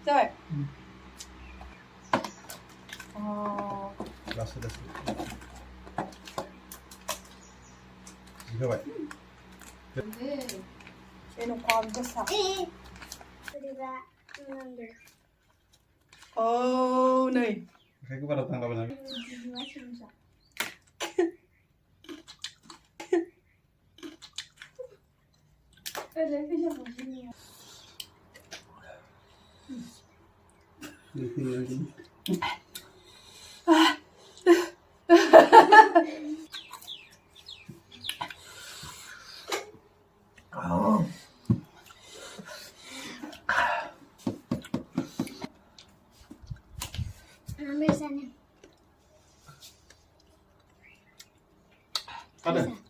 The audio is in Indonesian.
Start. Oh. Last. Sige, Sino kagdas ha? Diba? Number. Oh, nay. Kayak gue pada tangkap lagi. Ambil sana. Ada.